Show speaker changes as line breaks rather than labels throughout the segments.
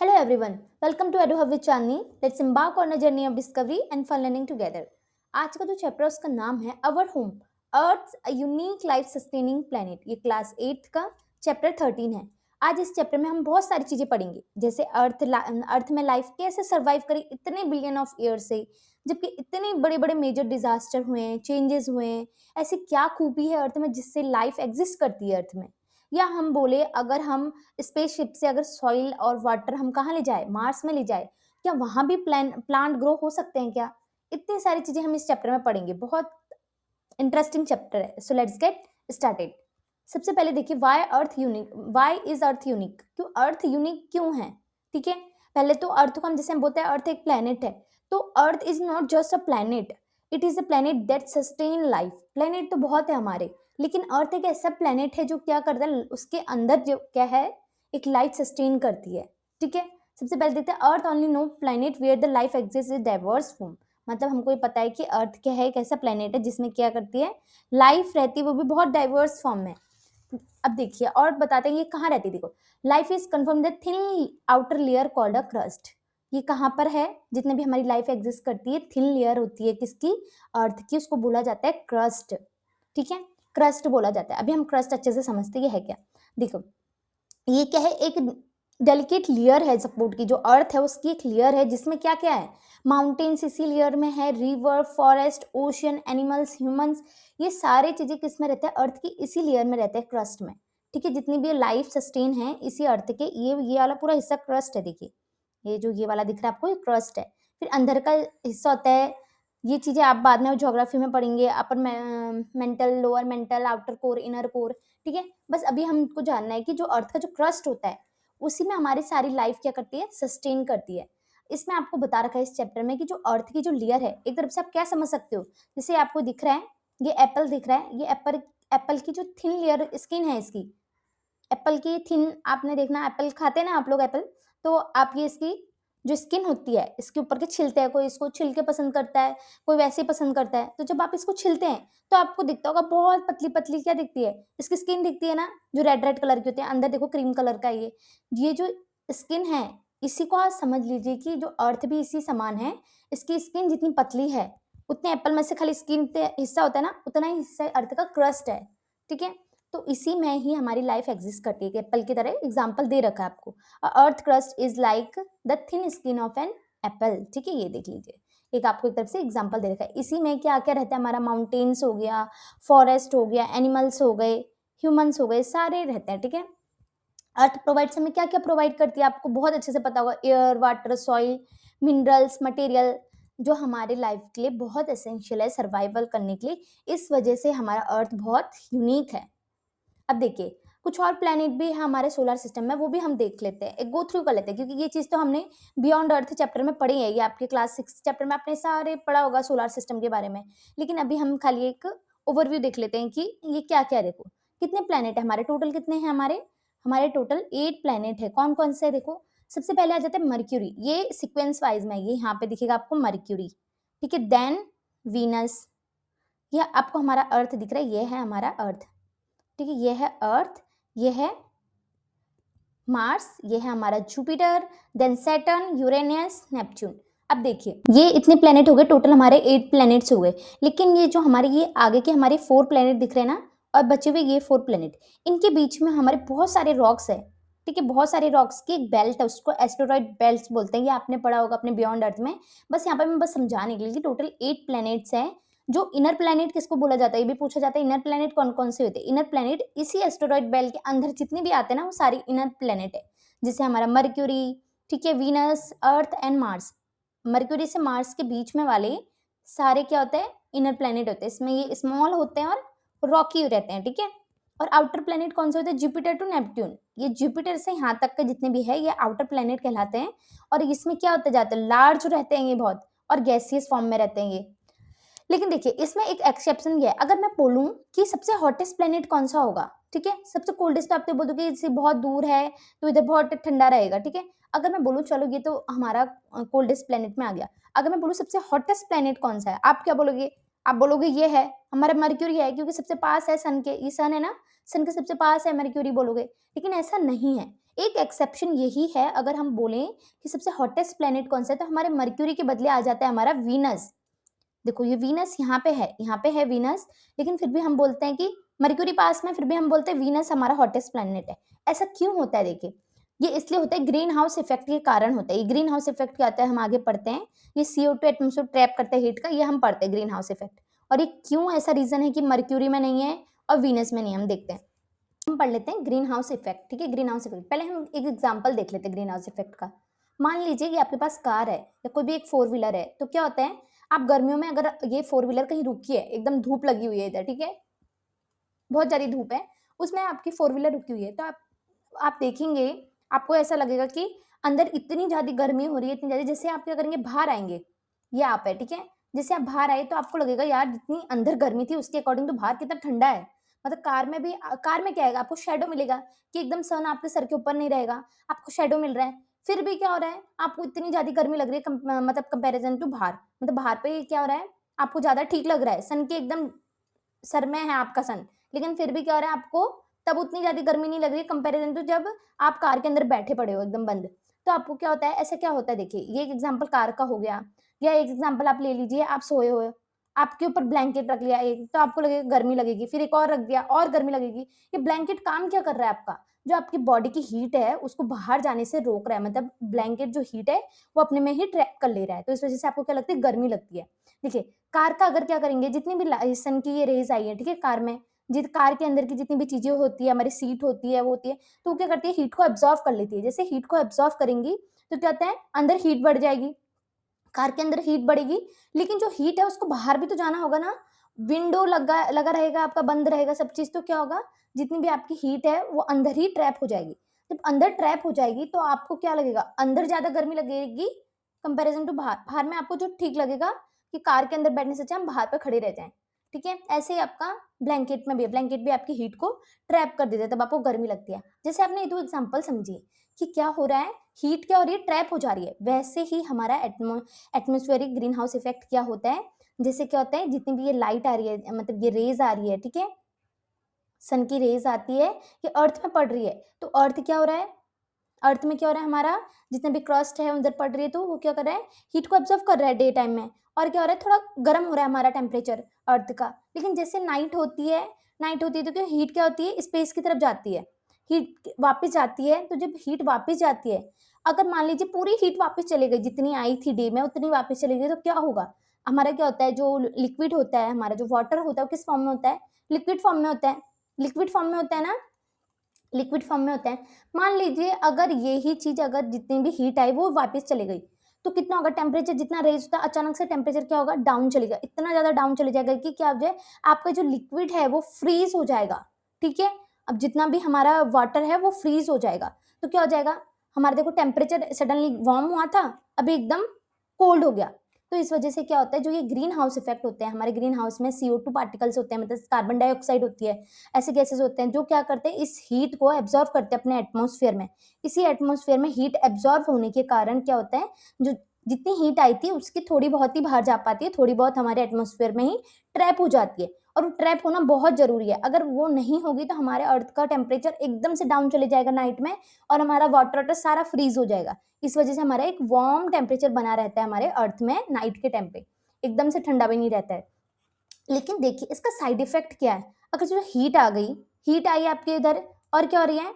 Hello everyone, welcome to EduHub with Chandni. Let's embark on a journey of discovery and fun learning together. आज का जो chapter है उसका नाम है our home earth a unique life sustaining planet. ये class 8 का chapter 13 है। आज इस चैप्टर में हम बहुत सारी चीजें पढ़ेंगे, जैसे अर्थ में लाइफ कैसे सरवाइव करी इतने बिलियन ऑफ ईयर से, जबकि इतने बड़े बड़े मेजर डिजास्टर हुए हैं, चेंजेस हुए हैं। ऐसी क्या खूबी है अर्थ में जिससे लाइफ एग्जिस्ट करती है अर्थ में। या हम बोले अगर हम स्पेसशिप से अगर सॉइल और वाटर हम कहाँ ले जाए, मार्स में ले जाए, क्या वहां भी प्लांट ग्रो हो सकते हैं क्या? इतनी सारी चीजें हम इस चैप्टर में पढ़ेंगे। बहुत इंटरेस्टिंग चैप्टर है। So let's get started. सबसे पहले देखिए वाई इज अर्थ यूनिक। क्यों अर्थ यूनिक क्यों है? ठीक है, पहले तो अर्थ को हम जैसे हम बोलते हैं अर्थ एक प्लेनेट है, तो earth is not just a planet, it is a planet that sustain life. Planet तो बहुत है हमारे, लेकिन अर्थ एक ऐसा प्लेनेट है जो क्या करता है, उसके अंदर जो क्या है एक लाइफ सस्टेन करती है। ठीक है, सबसे पहले देखते हैं earth only known planet where the life exist in diverse form. मतलब हमको ये पता है कि अर्थ क्या है, एक ऐसा प्लेनेट है जिसमें क्या करती है, लाइफ रहती है, वो भी बहुत डाइवर्स फॉर्म में। अब देखिए और बताते हैं ये कहाँ रहती है। देखो, life is confirm the thin outer layer called a crust. ये कहाँ पर है? जितने भी हमारी लाइफ एग्जिस्ट करती है, थिन लेयर होती है किसकी? अर्थ की, उसको बोला जाता है क्रस्ट। ठीक है, क्रस्ट बोला जाता है। अभी हम क्रस्ट अच्छे से समझते हैं ये है क्या। देखो, ये क्या है, एक डेलिकेट लेयर है सपोर्ट की। जो अर्थ है उसकी एक लेयर है जिसमें क्या क्या है, माउंटेन्स इसी लेयर में है, river, forest, ocean, animals, humans, ये सारी चीजें किस में रहते हैं? अर्थ की इसी लेयर में रहते हैं, क्रस्ट में। ठीक है, जितनी भी लाइफ सस्टेन है इसी अर्थ के, ये वाला पूरा हिस्सा क्रस्ट है। देखिए ये जो ये वाला दिख रहा है आपको, ये क्रस्ट है। फिर अंदर का हिस्सा होता है, ये चीजें आप बाद में ज्योग्राफी में पढ़ेंगे, upper mantle, lower mental, outer core, inner core. ठीक है, बस अभी हमको जानना है कि जो अर्थ का जो क्रस्ट होता है उसी में हमारी सारी लाइफ क्या करती है, सस्टेन करती है। इसमें आपको बता रखा है इस चैप्टर में कि जो अर्थ की जो लेयर है, एक तरफ से आप क्या समझ सकते हो, जैसे आपको दिख रहा है ये एप्पल दिख रहा है, ये एप्पल की जो थिन लेयर स्किन है इसकी, एप्पल की थिन, आपने देखना एप्पल खाते हैं ना आप लोग एप्पल, तो आप ये इसकी जो स्किन होती है इसके ऊपर के छिलते हैं, कोई इसको छिलके पसंद करता है, कोई वैसे पसंद करता है। तो जब आप इसको छिलते हैं तो आपको दिखता होगा बहुत पतली पतली क्या दिखती है, इसकी स्किन दिखती है ना, जो रेड रेड कलर की होती है, अंदर देखो क्रीम कलर का ये जो स्किन है, इसी को आप समझ लीजिए कि जो अर्थ भी इसी समान है। इसकी स्किन जितनी पतली है उतने एप्पल में से खाली स्किन हिस्सा होता है ना, उतना ही हिस्सा अर्थ का क्रस्ट है। ठीक है, तो इसी में ही हमारी लाइफ एग्जिस्ट करती है। एप्पल की तरह एग्जाम्पल दे रखा है आपको, earth crust is like the thin skin of an apple. ठीक है, ये देख लीजिए, एक आपको एक तरफ से एग्जाम्पल दे रखा है। इसी में क्या क्या रहता है हमारा, माउंटेन्स हो गया, फॉरेस्ट हो गया, एनिमल्स हो गए, ह्यूमंस हो गए, सारे रहते हैं। ठीक है, अर्थ प्रोवाइड्स हमें क्या क्या प्रोवाइड करती है, आपको बहुत अच्छे से पता होगा, air, water, soil, minerals, material, जो हमारे लाइफ के लिए बहुत एसेंशियल है सर्वाइवल करने के लिए। इस वजह से हमारा अर्थ बहुत यूनिक है। अब देखिए कुछ और प्लैनेट भी है हमारे सोलर सिस्टम में, वो भी हम देख लेते हैं, एक गो थ्रू कर लेते हैं, क्योंकि ये चीज़ तो हमने बियॉन्ड अर्थ चैप्टर में पढ़ी है, ये आपके क्लास 6 चैप्टर में आपने सारे पढ़ा होगा सोलर सिस्टम के बारे में। लेकिन अभी हम खाली एक ओवरव्यू देख लेते हैं कि ये क्या क्या। देखो कितने प्लैनेट है हमारे, टोटल कितने हैं हमारे, हमारे टोटल 8 प्लैनेट है। कौन कौन से है? देखो सबसे पहले आ जाता है मर्क्यूरी, ये सिक्वेंस वाइज में, ये यहाँ पे दिखेगा आपको मर्क्यूरी। ठीक है, देन वीनस, ये आपको हमारा अर्थ दिख रहा है, ये है हमारा अर्थ। ठीक है, ये है अर्थ, ये है मार्स, ये है हमारा Jupiter, then Saturn, Uranus, Neptune. अब देखिए ये इतने प्लेनेट हो गए, टोटल हमारे 8 प्लेनेट्स हो गए। लेकिन ये जो हमारे ये आगे के हमारे 4 प्लेनेट दिख रहे हैं ना, और बचे हुए ये 4 प्लेनेट, इनके बीच में हमारे बहुत सारे रॉक्स है। ठीक है, बहुत सारे रॉक्स की एक बेल्ट है, उसको एस्टेरॉइड बेल्ट बोलते हैं, ये आपने पढ़ा होगा अपने बियॉन्ड अर्थ में। बस यहाँ पे मैं बस समझाने के लिए, टोटल 8 प्लेनेट्स हैं। जो इनर प्लैनेट किसको बोला जाता है, ये भी पूछा जाता है, इनर प्लैनेट कौन कौन से होते हैं। इनर प्लैनेट इसी एस्टेरॉइड बेल्ट के अंदर जितने भी आते हैं ना, वो सारी इनर प्लैनेट है। जैसे हमारा मर्क्यूरी, ठीक है, Venus, earth and Mars. Mercury से मार्स के बीच में वाले सारे क्या होते हैं, इनर प्लैनेट होते हैं। इसमें ये स्मॉल होते हैं और रॉकी रहते हैं। ठीक है, और आउटर प्लैनेट कौन से होते हैं, जुपिटर टू नेपट्यून। ये जुपिटर से यहाँ तक के जितने भी है ये आउटर प्लैनेट कहलाते हैं। और इसमें क्या होते जाते हैं, लार्ज रहते हैं ये बहुत, और गैसियस फॉर्म में रहते हैं ये। लेकिन देखिए इसमें एक एक्सेप्शन ये है, अगर मैं बोलूं कि सबसे हॉटेस्ट प्लेनेट कौन सा होगा, ठीक है, सबसे कोल्डेस्ट तो आप तो बोल दो कि इससे बहुत दूर है तो इधर बहुत ठंडा रहेगा। ठीक है, अगर मैं बोलूं चलो ये तो हमारा कोल्डेस्ट प्लेनेट में आ गया, अगर मैं बोलूं सबसे हॉटेस्ट प्लेनेट कौन सा है, आप क्या बोलोगे? आप बोलोगे ये है हमारा मर्क्यूरी है, क्योंकि सबसे पास है सन के, ये सन है ना, सन के सबसे पास है मर्क्यूरी बोलोगे, लेकिन ऐसा नहीं है। एक एक्सेप्शन यही है, अगर हम बोलें कि सबसे हॉटेस्ट प्लेनेट कौन सा है, तो हमारे मर्क्यूरी के बदले आ जाता है हमारा वीनस। देखो ये वीनस यहाँ पे है वीनस, लेकिन फिर भी हम बोलते हैं कि मर्क्यूरी पास में, फिर भी हम बोलते हैं वीनस हमारा हॉटेस्ट प्लेनेट है। ऐसा क्यों होता है? देखिए, ये इसलिए होता है, ग्रीन हाउस इफेक्ट के कारण होता है। ये ग्रीन हाउस इफेक्ट क्या होता है, हम आगे पढ़ते हैं। ये CO2 एटमॉस्फेयर ट्रैप करता है हीट का, ये हम पढ़ते हैं ग्रीन हाउस इफेक्ट। और ये क्यों ऐसा रीजन है कि मर्क्यूरी में नहीं है और वीनस में नहीं है, हम देखते हैं। हम पढ़ लेते हैं ग्रीन हाउस इफेक्ट, ठीक है। ग्रीन हाउस इफेक्ट, पहले हम एक एग्जांपल देख लेते हैं ग्रीन हाउस इफेक्ट का। मान लीजिए कि आपके पास कार है या कोई भी एक 4 व्हीलर है, तो क्या होता है, आप गर्मियों में अगर ये 4 व्हीलर कहीं रुकी है, एकदम धूप लगी हुई है इधर, ठीक है, बहुत ज़्यादा धूप है, उसमें आपकी 4 व्हीलर रुकी हुई है, तो आप देखेंगे, आपको ऐसा लगेगा कि अंदर इतनी ज़्यादा गर्मी हो रही है, इतनी ज़्यादा, जैसे आप क्या करेंगे, बाहर आएंगे, ये आप है, ठीक है, जैसे आप बाहर आए तो आपको लगेगा यार जितनी अंदर गर्मी थी उसके अकॉर्डिंग तो बाहर कितना ठंडा है। मतलब कार में भी, कार में क्या आएगा, आपको शेडो मिलेगा कि एकदम सन आपके सर के ऊपर नहीं रहेगा, आपको शेडो मिल रहा है। फिर भी क्या हो रहा है, आपको इतनी ज़्यादा गर्मी लग रही है, मतलब कंपैरिजन टू बाहर, मतलब बाहर पे क्या हो रहा है, आपको ज़्यादा ठीक लग रहा है, सन के एकदम सर में है आपका सन, लेकिन फिर भी क्या हो रहा है, आपको तब उतनी ज़्यादा गर्मी नहीं लग रही है कंपैरिजन टू जब आप कार के अंदर बैठे पड़े हो एकदम बंद। तो आपको क्या होता है, ऐसा क्या होता है, देखिए ये एक एग्जांपल कार का हो गया, या एक एग्जांपल आप ले लीजिए, आप सोए हुए हो, आपके ऊपर ब्लैंकेट रख लिया एक, तो आपको लगेगा गर्मी लगेगी, फिर एक और रख दिया और गर्मी लगेगी। ये ब्लैंकेट काम क्या कर रहा है आपका, जो आपकी बॉडी की हीट है उसको बाहर जाने से रोक रहा है, मतलब ब्लैंकेट जो हीट है वो अपने में ही ट्रैप कर ले रहा है, तो इस वजह से आपको क्या लगती है, गर्मी लगती है। देखिए कार का अगर क्या करेंगे, जितनी भी सन की ये रेज आई है, ठीक है, कार में कार के अंदर की जितनी भी चीजें होती है, हमारी सीट होती है, वो होती है, तो वो क्या करती है, हीट को एब्जॉर्व कर लेती है। जैसे हीट को एब्जॉर्व करेंगी तो क्या होता है, अंदर हीट बढ़ जाएगी, कार के अंदर हीट बढ़ेगी, लेकिन जो हीट है उसको बाहर भी तो जाना होगा ना, विंडो लगा लगा रहेगा आपका, बंद रहेगा सब चीज, तो क्या होगा, जितनी भी आपकी हीट है वो अंदर ही ट्रैप हो जाएगी। जब अंदर ट्रैप हो जाएगी तो आपको क्या लगेगा, अंदर ज्यादा गर्मी लगेगी कंपैरिजन टू बाहर। बाहर में आपको जो ठीक लगेगा कि कार के अंदर बैठने से अच्छा हम बाहर पे खड़े रह जाएं, ठीक है। ऐसे ही आपका ब्लैंकेट में भी है, ब्लैंकेट भी आपकी हीट को ट्रैप कर देता है, तब आपको गर्मी लगती है। जैसे आपने ये दो एग्जांपल समझी कि क्या हो रहा है, हीट क्या हो रही है, ट्रैप हो जा रही है, वैसे ही हमारा एटमॉस्फेरिक ग्रीन हाउस इफेक्ट क्या होता है, जैसे क्या होता है, जितनी भी ये लाइट आ रही है, मतलब ये रेज आ रही है, ठीक है, सन की रेज आती है, ये अर्थ में पड़ रही है, तो अर्थ क्या हो रहा है, अर्थ में क्या हो रहा है, हमारा जितने भी क्रस्ट है उधर पड़ रही है, तो वो क्या कर रहा है, हीट को ऑब्जर्व कर रहा है डे टाइम में, और क्या हो रहा है, थोड़ा गर्म हो रहा है हमारा टेम्परेचर अर्थ का। लेकिन जैसे नाइट होती है तो क्या हीट क्या होती है, स्पेस की तरफ जाती है, हीट वापस जाती है, तो जब हीट वापस जाती है, अगर मान लीजिए पूरी हीट वापस चली गई, जितनी आई थी डे में उतनी वापस चली गई, तो क्या होगा, हमारा क्या होता है, जो लिक्विड होता है, हमारा जो वाटर होता है वो किस फॉर्म में होता है, लिक्विड फॉर्म में होता है, लिक्विड फॉर्म में होता है ना, लिक्विड फॉर्म में होता है। मान लीजिए अगर ये ही चीज, अगर जितनी भी हीट आई वो वापस चली गई, तो कितना होगा, टेम्परेचर जितना रेज होता है, अचानक से टेम्परेचर क्या होगा, डाउन चलेगा, इतना ज्यादा डाउन चले जाएगा कि क्या हो जाए, आपका जो लिक्विड है वो फ्रीज हो जाएगा, ठीक है। अब जितना भी हमारा वाटर है वो फ्रीज हो जाएगा, तो क्या हो जाएगा, हमारा देखो टेम्परेचर सडनली वार्म हुआ था, अभी एकदम कोल्ड हो गया। तो इस वजह से क्या होता है, जो ये ग्रीन हाउस इफेक्ट होते हैं, हमारे ग्रीन हाउस में CO2 पार्टिकल्स होते हैं, मतलब कार्बन डाइऑक्साइड होती है, ऐसे गैसेस होते हैं जो क्या करते हैं, इस हीट को एब्जॉर्व करते हैं अपने एटमॉस्फेयर में। इसी एटमॉस्फेयर में हीट एब्जॉर्व होने के कारण क्या होता है, जो जितनी हीट आई थी उसकी थोड़ी बहुत ही बाहर जा पाती है, थोड़ी बहुत हमारे एटमॉस्फेयर में ही ट्रैप हो जाती है, और वो ट्रैप होना बहुत जरूरी है। अगर वो नहीं होगी तो हमारे अर्थ का टेम्परेचर एकदम से डाउन चले जाएगा नाइट में, और हमारा वाटर सारा फ्रीज हो जाएगा। इस वजह से हमारा एक वार्म टेम्परेचर बना रहता है हमारे अर्थ में नाइट के टाइम पे, एकदम से ठंडा भी नहीं रहता है। लेकिन देखिए इसका साइड इफेक्ट क्या है, अगर जो हीट आ गई, हीट आई आपके इधर, और क्या हो रही है,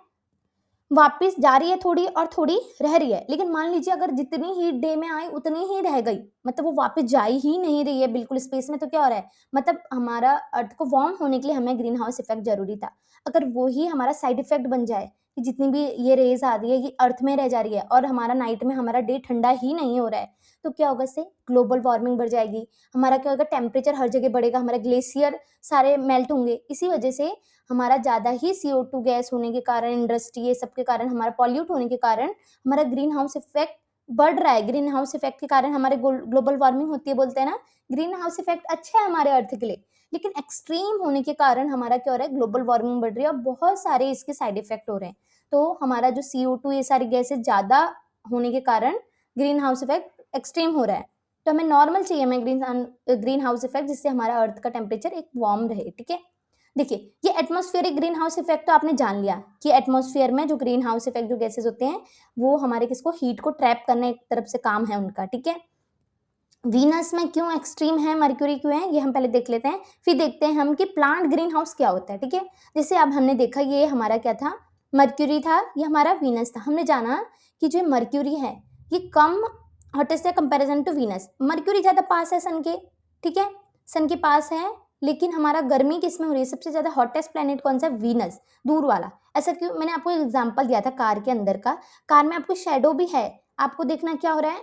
वापस जा रही है थोड़ी और थोड़ी रह रही है, लेकिन मान लीजिए अगर जितनी हीट डे में आई उतनी ही रह गई, मतलब वो वापस जा ही नहीं रही है बिल्कुल स्पेस में, तो क्या हो रहा है, मतलब हमारा अर्थ को वार्म होने के लिए हमें ग्रीन हाउस इफेक्ट जरूरी था। अगर वो ही हमारा साइड इफेक्ट बन जाए कि जितनी भी ये रेज आ रही है ये अर्थ में रह जा रही है, और हमारा नाइट में हमारा डे ठंडा ही नहीं हो रहा है, तो क्या होगा, इससे ग्लोबल वार्मिंग बढ़ जाएगी, हमारा क्या होगा, टेम्परेचर हर जगह बढ़ेगा, हमारे ग्लेशियर सारे मेल्ट होंगे। इसी वजह से हमारा ज़्यादा ही CO2 गैस होने के कारण, इंडस्ट्री ये सब के कारण, हमारा पॉल्यूट होने के कारण हमारा ग्रीन हाउस इफेक्ट बढ़ रहा है। ग्रीन हाउस इफेक्ट के कारण हमारे ग्लोबल वार्मिंग होती है, बोलते हैं ना, ग्रीन हाउस इफेक्ट अच्छा है हमारे अर्थ के लिए, लेकिन एक्सट्रीम होने के कारण हमारा क्या हो रहा है, ग्लोबल वार्मिंग बढ़ रही है और बहुत सारे इसके साइड इफेक्ट हो रहे हैं। तो हमारा जो CO2 ये सारी गैसेज ज़्यादा होने के कारण ग्रीन हाउस इफेक्ट एक्सट्रीम हो रहा है। तो हमें नॉर्मल चाहिए, हमें ग्रीन हाउस इफेक्ट, जिससे हमारा अर्थ का टेम्परेचर एक वार्म रहे, ठीक है। देखिए, ये एटमॉस्फेरिक ग्रीन हाउस इफेक्ट तो आपने जान लिया कि एटमॉस्फेयर में जो ग्रीन हाउस इफेक्ट जो गैसेस होते हैं वो हमारे किसको हीट को ट्रैप करने एक तरफ से काम है उनका, ठीक है। वीनस में क्यों एक्सट्रीम है, मर्क्यूरी क्यों है, ये हम पहले देख लेते हैं, फिर देखते हैं हम कि प्लांट ग्रीन हाउस क्या होता है, ठीक है। जैसे अब हमने देखा ये हमारा क्या था, मर्क्यूरी था, ये हमारा वीनस था। हमने जाना कि जो मर्क्यूरी है ये कम हॉटेस्ट है कंपैरिजन टू वीनस। मर्क्यूरी ज़्यादा पास है सन के, ठीक है, सन के पास है, लेकिन हमारा गर्मी किस में हो रही है, सबसे ज़्यादा हॉटेस्ट प्लेनेट कौन सा है, वीनस, दूर वाला। ऐसा क्यों, मैंने आपको एक एग्जाम्पल दिया था कार के अंदर का, कार में आपको शेडो भी है, आपको देखना क्या हो रहा है,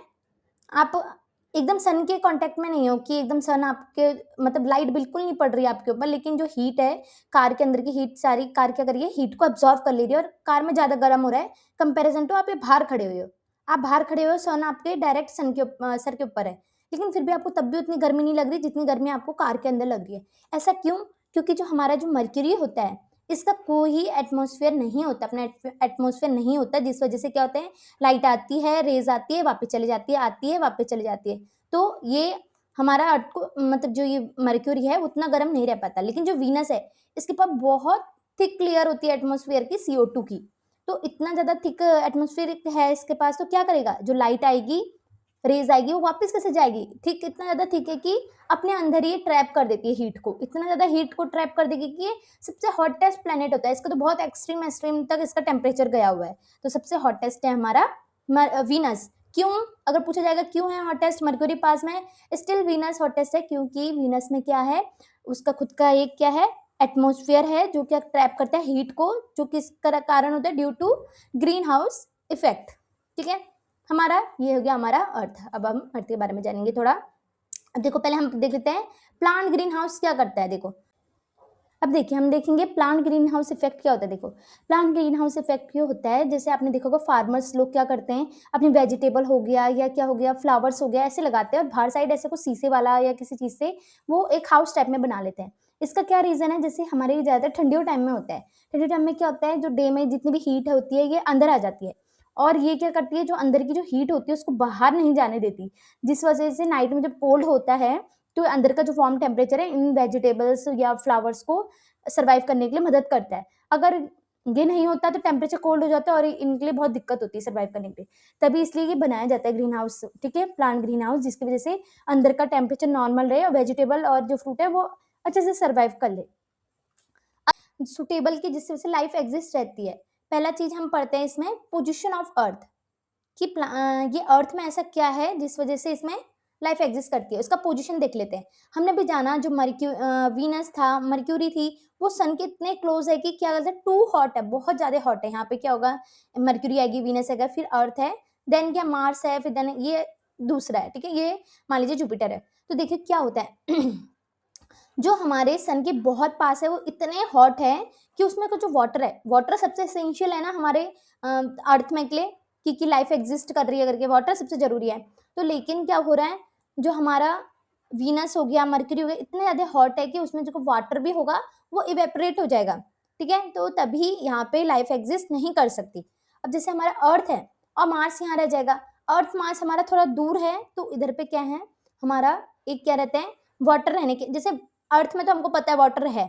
आप एकदम सन के कांटेक्ट में नहीं हो कि एकदम सन आपके मतलब लाइट बिल्कुल नहीं पड़ रही है आपके ऊपर, लेकिन जो हीट है कार के अंदर की हीट सारी कार क्या कर रही है, हीट को अब्जॉर्व कर ले रही है और कार में ज़्यादा गर्म हो रहा है कंपैरिजन टू आप ये बाहर खड़े हुए हो। आप बाहर खड़े हो, सन आपके डायरेक्ट सन के सर के ऊपर है, लेकिन फिर भी आपको तब भी उतनी गर्मी नहीं लग रही जितनी गर्मी आपको कार के अंदर लग रही है। ऐसा क्यों, क्योंकि जो हमारा जो मर्क्यूरी होता है इसका कोई एटमॉस्फेयर नहीं होता, अपना एटमॉस्फेयर नहीं होता, जिस वजह से क्या होता है, लाइट आती है, रेज आती है, वापस चली जाती है, आती है, वापस चली जाती है। तो ये हमारा अर्थ को मतलब जो ये मर्क्यूरी है उतना गर्म नहीं रह पाता, लेकिन जो वीनस है इसके पास बहुत थिक लेयर होती है एटमॉस्फेयर की, CO2 की। तो इतना ज़्यादा थिक एटमॉस्फेयर है इसके पास, तो क्या करेगा, जो लाइट आएगी, रेज आएगी, वो वापस कैसे जाएगी, थिक, इतना ज़्यादा थिक है कि अपने अंदर ही ट्रैप कर देती है हीट को, इतना ज़्यादा हीट को ट्रैप कर देगी कि ये सबसे हॉटेस्ट प्लेनेट होता है। इसका तो बहुत एक्सट्रीम एक्सट्रीम तक इसका टेम्परेचर गया हुआ है, तो सबसे हॉटेस्ट है हमारा वीनस। क्यों, अगर पूछा जाएगा क्यों है हॉटेस्ट मर्क्यूरी पास में, स्टिल वीनस हॉटेस्ट है, क्योंकि वीनस में क्या है, उसका खुद का एक क्या है, एटमॉस्फेयर है जो क्या ट्रैप करता है हीट को, जो किस कारण होता है, due to greenhouse effect, ठीक है। हमारा ये हो गया हमारा अर्थ। अब हम अर्थ के बारे में जानेंगे थोड़ा। अब देखो पहले हम देख लेते हैं प्लांट ग्रीन हाउस क्या करता है। देखो अब देखिए हम देखेंगे प्लांट ग्रीन हाउस इफेक्ट क्या होता है। देखो प्लांट ग्रीन हाउस इफेक्ट क्यों होता है, जैसे आपने देखा होगा फार्मर्स लोग क्या करते हैं, अपने वेजिटेबल हो गया या क्या हो गया, फ्लावर्स हो गया, ऐसे लगाते हैं और बाहर साइड ऐसे कुछ शीशे वाला या किसी चीज़ से वो एक हाउस टाइप में बना लेते हैं। इसका क्या रीज़न है, जैसे हमारे ज़्यादातर ठंडियों टाइम में होता है, ठंडे टाइम में क्या होता है, जो डे में जितनी भी हीट होती है ये अंदर आ जाती है और ये क्या करती है, जो अंदर की जो हीट होती है उसको बाहर नहीं जाने देती, जिस वजह से नाइट में जब कोल्ड होता है तो अंदर का जो वार्म टेम्परेचर है इन वेजिटेबल्स या फ्लावर्स को सर्वाइव करने के लिए मदद करता है। अगर ये नहीं होता तो टेम्परेचर कोल्ड हो जाता है और इनके लिए बहुत दिक्कत होती है सर्वाइव करने के लिए, तभी इसलिए ये बनाया जाता है ग्रीन हाउस, ठीक है, प्लांट ग्रीन हाउस, जिसकी वजह से अंदर का टेम्परेचर नॉर्मल रहे और वेजिटेबल और जो फ्रूट है वो अच्छे से सर्वाइव कर ले, सुटेबल की, जिससे वजह से लाइफ एग्जिस्ट रहती है। पहला चीज हम पढ़ते हैं इसमें पोजिशन ऑफ अर्थ कि ये अर्थ में ऐसा क्या है जिस वजह से इसमें लाइफ एग्जिस्ट करती है, उसका पोजीशन देख लेते हैं। हमने भी जाना जो वीनस था, मर्क्यूरी थी, वो सन के इतने क्लोज है कि क्या कहते हैं, टू हॉट है, बहुत ज़्यादा हॉट है। यहाँ पे क्या होगा, मर्क्यूरी आएगी, वीनस आएगा, फिर अर्थ है, देन क्या मार्स है, फिर देन ये दूसरा है, ठीक है, ये मान लीजिए जुपिटर है। तो देखिए क्या होता है जो हमारे सन के बहुत पास है वो इतने हॉट है कि उसमें कुछ जो वाटर है, वाटर सबसे एसेंशियल है ना हमारे अर्थ में के लिए, क्योंकि लाइफ एग्जिस्ट कर रही है करके वाटर सबसे जरूरी है। तो लेकिन क्या हो रहा है, जो हमारा वीनस हो गया, मर्क्यूरी हो गया, इतने ज़्यादा हॉट है कि उसमें जो वाटर भी होगा वो इवेपरेट हो जाएगा, ठीक है, तो तभी यहाँ पे लाइफ एग्जिस्ट नहीं कर सकती। अब जैसे हमारा अर्थ है और मार्स यहाँ रह जाएगा, अर्थ मार्स हमारा थोड़ा दूर है, तो इधर पे क्या है हमारा एक क्या रहते हैं, वाटर रहने के, जैसे अर्थ में तो हमको पता है वाटर है,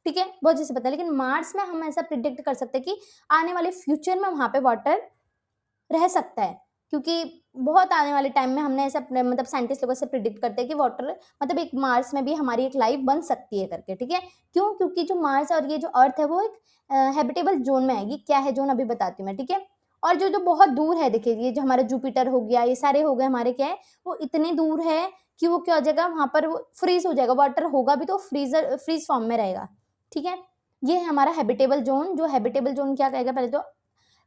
ठीक है, बहुत जैसे पता है, लेकिन मार्स में हम ऐसा प्रिडिक्ट कर सकते हैं कि आने वाले फ्यूचर में वहाँ पे वाटर रह सकता है, क्योंकि बहुत आने वाले टाइम में हमने ऐसा मतलब साइंटिस्ट लोग ऐसे प्रिडिक्ट करते हैं कि वाटर मतलब एक मार्स में भी हमारी एक लाइफ बन सकती है करके, ठीक है। क्यों, क्योंकि जो मार्स और ये जो अर्थ है वो एक हैबिटेबल जोन में आएगी। क्या है जोन, अभी बताती हूँ मैं, ठीक है। और जो जो बहुत दूर है, देखिए ये जो हमारा जुपिटर हो गया, ये सारे हो गए हमारे, क्या है वो इतने दूर है कि वो क्या हो जाएगा, वहाँ पर वो फ्रीज हो जाएगा, वाटर होगा भी तो फ्रीज फॉर्म में रहेगा, ठीक है। ये है हमारा हैबिटेबल जोन। जो हैबिटेबल जोन क्या कहेगा, पहले तो